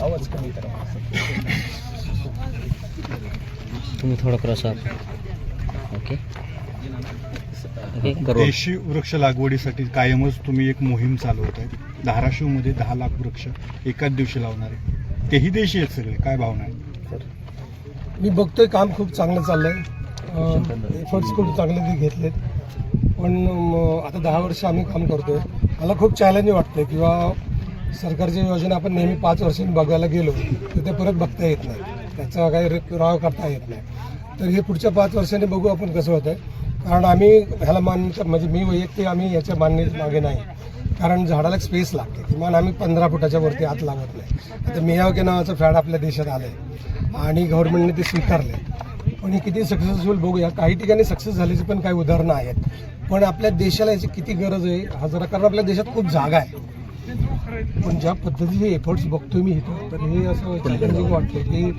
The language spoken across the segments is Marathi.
आवाज कमी करा. तुम्ही थोडं क्रॉस आहात. ओके. देशी वृक्ष लागवडीसाठी कायमच तुम्ही एक मोहीम चालवत आहे. धाराशिवमध्ये 10 लाख वृक्ष एकाच दिवशी लावणार आहे, तेही देशी आहेत सगळे. काय भावना आहे? मी बघतोय काम खूप चांगलं चाललंय. एफर्ट्स खूप चांगले ते घेतलेत. पण आता 10 वर्ष आम्ही काम करतोय. मला खूप चॅलेंजिंग वाटतंय किंवा सरकारच्या योजना आपण नेहमी 5 वर्षांनी बघायला गेलो तर ते परत बघता येत नाही, त्याचा काही पुरावा करता येत नाही. तर हे पुढच्या 5 वर्षांनी बघू आपण कसं होतंय. कारण आम्ही ह्याला मान्य, म्हणजे मी वैयक्तिक आम्ही याच्या मान्यते मागे नाही. कारण झाडाला एक स्पेस लागते, किमान आम्ही 15 फुटाच्या वरती आत लावत नाही. आता मियावाकी नावाचं फॅड आपल्या देशात आलंय आणि गव्हर्नमेंटने ते स्वीकारले. पण हे किती सक्सेसफुल बघूया. काही ठिकाणी सक्सेस झाल्याची पण काही उदाहरणं आहेत. पण आपल्या देशाला याची किती गरज आहे हा जरा, कारण आपल्या देशात खूप जागा आहे. पण ज्या पद्धतीचे एफर्ट्स बघतोय मी इथं, तर हे असं चॅलेंजिंग वाटतं की,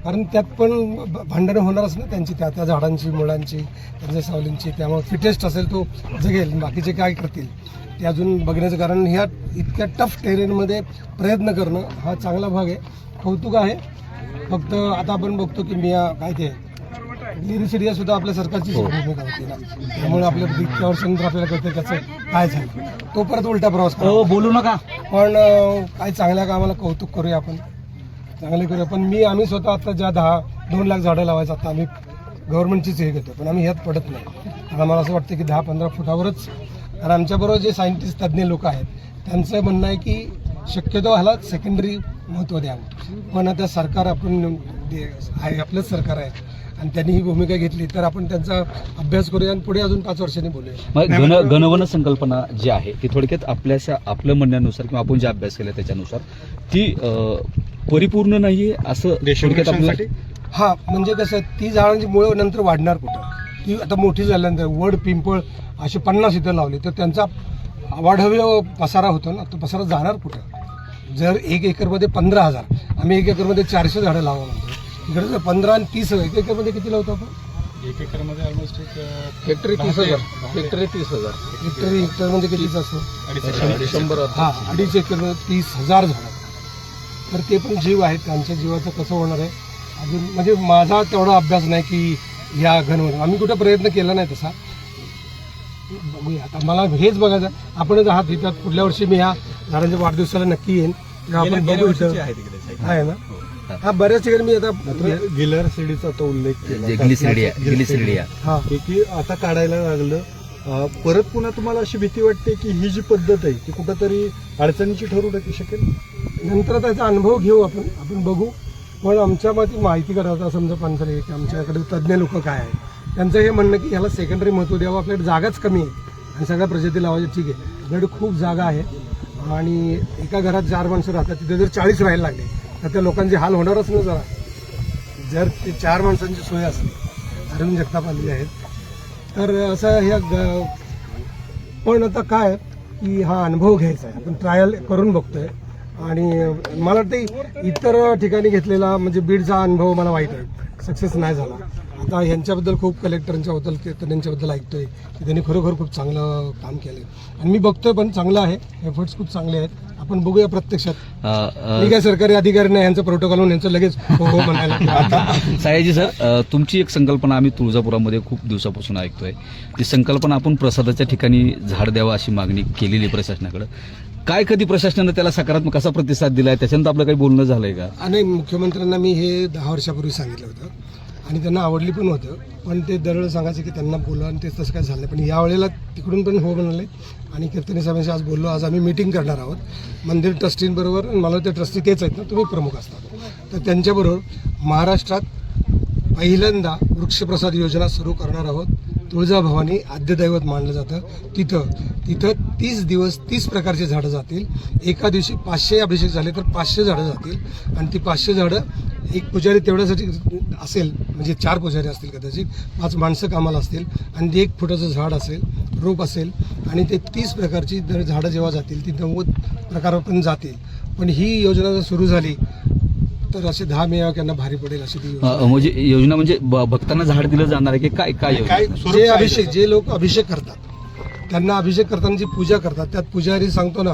कारण त्यात पण भांडणं होणारच ना त्यांची, त्या झाडांची, मुळांची, त्यांच्या सावलींची. त्यामुळे फिटेस्ट असेल तो जगेल, बाकीचे काय करतील ते अजून बघण्याचं. कारण ह्या इतक्या टफ टेरेनमध्ये प्रयत्न करणं हा चांगला भाग आहे, कौतुक आहे. फक्त आता आपण बघतो की मी काय ते लिरिसिडिया सुद्धा आपल्या सरकारची भूमिका होती ना, त्यामुळे आपल्या इतक्या वर्षानंतर आपल्याला कळतं त्याचं काय झालं. तो परत उलटा प्रवास करू, बोलू नका. पण काय चांगल्या कामाला कौतुक करूया आपण, चांगले करूया. पण आम्ही स्वतः आता ज्या 2 लाख झाडं लावायचं आता आम्ही गव्हर्नमेंटचीच हे घेतो, पण आम्ही ह्यात पडत नाही. कारण आम्हाला असं वाटतं की 10-15 फुटावरच. कारण आमच्याबरोबर जे सायंटिस्ट तज्ज्ञ लोक आहेत त्यांचं म्हणणं आहे की शक्यतो ह्याला सेकंडरी महत्त्व द्यावं. पण आता सरकार आपण आहे, आपलंच सरकार आहे आणि त्यांनी ही भूमिका घेतली तर आपण त्यांचा अभ्यास करूया आणि पुढे अजून 5 वर्षांनी बोलूया. गणवन संकल्पना जी आहे ती थोडक्यात आपल्या म्हणण्यानुसार किंवा आपण जे अभ्यास केला त्याच्यानुसार ती परिपूर्ण नाहीये असं थोडक्यात आपल्याला. हा, म्हणजे कसं, ती झाडांची मुळं नंतर वाढणार कुठं. ती आता मोठी झाल्यानंतर वड, पिंपळ असे 50 इथं लावले तर त्यांचा वाढव्य पसारा होतो ना, तो पसारा जाणार कुठं. जर 1 एकरमध्ये 15,000, आम्ही 1 एकरमध्ये 400 झाडं लावा म्हणतो. इकडे जर 15 आणि 30, 1 एकरमध्ये किती लावतो आपण? 1 एकरमध्ये ऑलमोस्ट हेक्टरी 30,000. हेक्टरी 30,000. हेक्टर म्हणजे कितीच असतो? 100. हा, 2.5 एकरमध्ये 30,000 झाडं. तर ते पण जीव आहेत, त्यांच्या जीवाचं कसं होणार आहे अजून. म्हणजे माझा तेवढा अभ्यास नाही की ह्या घनवन आम्ही कुठं प्रयत्न केला नाही तसा. बघूया आता, मला हेच बघायचं. आपणच आहात इथं, पुढल्या वर्षी मी ह्या झाडांच्या वाढदिवसाला नक्की येईन. आपण बघू इथं आहे ना. हा, बऱ्याच ठिकाणी मी आता गिलर शिडीचा तो उल्लेख केला, गिलिसिडिया. हा, की आता काढायला लागलं. परत पुन्हा तुम्हाला अशी भीती वाटते की ही जी पद्धत आहे ती कुठंतरी अडचणीची ठरू शकेल? नंतर त्याचा अनुभव घेऊ आपण बघू. पण आमच्या मते माहिती करायचं समजा पानसरे की आमच्याकडे तज्ज्ञ लोक काय आहे त्यांचं हे म्हणणं की ह्याला सेकंडरी महत्त्व द्यावं. आपल्याकडे जागाच कमी आहे आणि सगळ्या प्रजाती लावायच्या. ठीक आहे, आपल्याकडे खूप जागा आहे आणि एका घरात 4 माणसं राहतात, तिथे जर 40 राहायला लागले तर त्या लोकांचे हाल होणारच ना. जर ते 4 माणसांची सोय असली, अरविंद जगताप आलेले आहेत, तर असं ह्या पण आता काय की हा अनुभव घ्यायचा आहे. आपण ट्रायल करून बघतोय आणि मला वाटतं इतर ठिकाणी घेतलेला म्हणजे बीडचा अनुभव मला वाईट आहे, सक्सेस नाही झाला. आता यांच्याबद्दल खूप कलेक्टरांच्याबद्दल त्यांच्याबद्दल ऐकतोय की त्यांनी खरोखर खूप चांगलं काम केलं आणि मी बघतोय पण चांगलं आहे. एफर्ट्स खूप चांगले आहेत. आपण बघूया प्रत्यक्षात. मी काय सरकारी अधिकारी नाही, यांचं प्रोटोकॉल म्हणून यांचं लगेच हो म्हणायला. सायाजी सर, तुमची एक संकल्पना आम्ही तुळजापुरामध्ये खूप दिवसापासून ऐकतोय. ती संकल्पना आपण प्रसादाच्या ठिकाणी झाड द्यावं अशी मागणी केलेली प्रशासनाकडे. काय कधी प्रशासनानं त्याला सकारात्मक कसा प्रतिसाद दिलाय, त्याच्यानंतर आपलं काही बोलणं झालंय का? आणि मुख्यमंत्र्यांना मी हे 10 वर्षापूर्वी सांगितलं होतं आणि त्यांना आवडली पण होतं. पण ते दरवेळेस सांगायचे की त्यांना बोला आणि ते तसं काय झालं नाही. पण यावेळेला तिकडून पण हो म्हणाले आणि कीर्तनी साहेबांशी आज बोललो. आज आम्ही मीटिंग करणार आहोत मंदिर ट्रस्टींबरोबर. मला ते ट्रस्टी तेच आहेत ना, तुम्ही प्रमुख असतात, तर त्यांच्याबरोबर महाराष्ट्रात पहिल्यांदा वृक्षप्रसाद योजना सुरू करणार आहोत. तुळजाभवानी आद्यदैवत मानलं जातं. तिथं 30 दिवस 30 प्रकारची झाडं जातील. एका दिवशी 500 अभिषेक झाले तर 500 झाडं जातील आणि ती 500 झाडं एक पुजारी तेवढ्यासाठी असेल, म्हणजे 4 पुजारी असतील कदाचित, 5 माणसं कामाला असतील आणि 1 फुटाचं झाड असेल, रोप असेल आणि ते 30 प्रकारची झाडं जेव्हा जातील ती 90 प्रकारापर्यंत जातील. पण ही योजना जर सुरू झाली तर असे 10 मेवाक्यांना भारी पडेल अशी ती म्हणजे योजना म्हणजे भक्तांना झाड दिलं जाणार आहे की काय? जे अभिषेक, जे लोक अभिषेक करतात त्यांना अभिषेक करताना जी पूजा करतात त्यात पुजारी सांगतो ना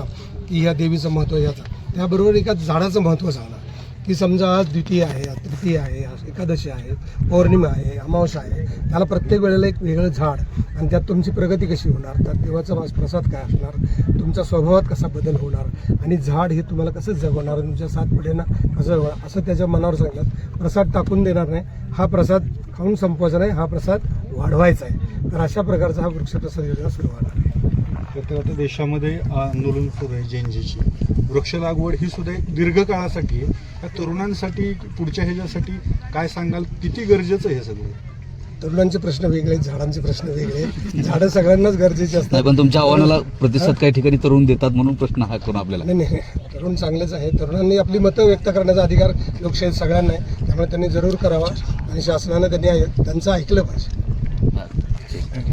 की ह्या देवीचं महत्त्व याचं, त्याबरोबर एका झाडाचं महत्त्व सांगणार. की समजा आज द्वितीय आहे, आज तृतीय आहे, आज एकादशी आहे, पौर्णिमा आहे, अमावस्या आहे, त्याला प्रत्येक वेळेला एक वेगळं झाड आणि त्यात तुमची प्रगती कशी होणार, त्यात देवाचा प्रसाद काय असणार, तुमच्या स्वभावात कसा बदल होणार आणि झाड हे तुम्हाला कसं जगवणार, तुमच्या 7 पिढ्यांना कसं जगवणार असं त्याच्या मनावर सांगितलं. प्रसाद टाकून देणार नाही, हा प्रसाद खाऊन संपवायचा नाही, हा प्रसाद वाढवायचा आहे. तर अशा प्रकारचा हा वृक्षप्रसाद योजना सुरू होणार आहे. तर आता देशामध्ये आंदोलन सुरू आहे जेएनजीची. वृक्ष लागवड ही सुद्धा एक दीर्घकाळासाठी आहे. त्या तरुणांसाठी पुढच्या ह्याच्यासाठी काय सांगाल, किती गरजेचं आहे हे सगळं? तरुणांचे प्रश्न वेगळे, झाडांचे प्रश्न वेगळे. झाडं सगळ्यांनाच गरजेची असतात. नाही, पण तुमच्या आव्हानाला प्रतिसाद काही ठिकाणी तरुण देतात म्हणून प्रश्न हा करून आपल्याला. नाही, तरुण चांगलेच आहे. तरुणांनी आपली मतं व्यक्त करण्याचा अधिकार लोकशाहीत सगळ्यांना आहे. त्यामुळे त्यांनी जरूर करावा आणि शासनानं त्यांचं ऐकलं पाहिजे.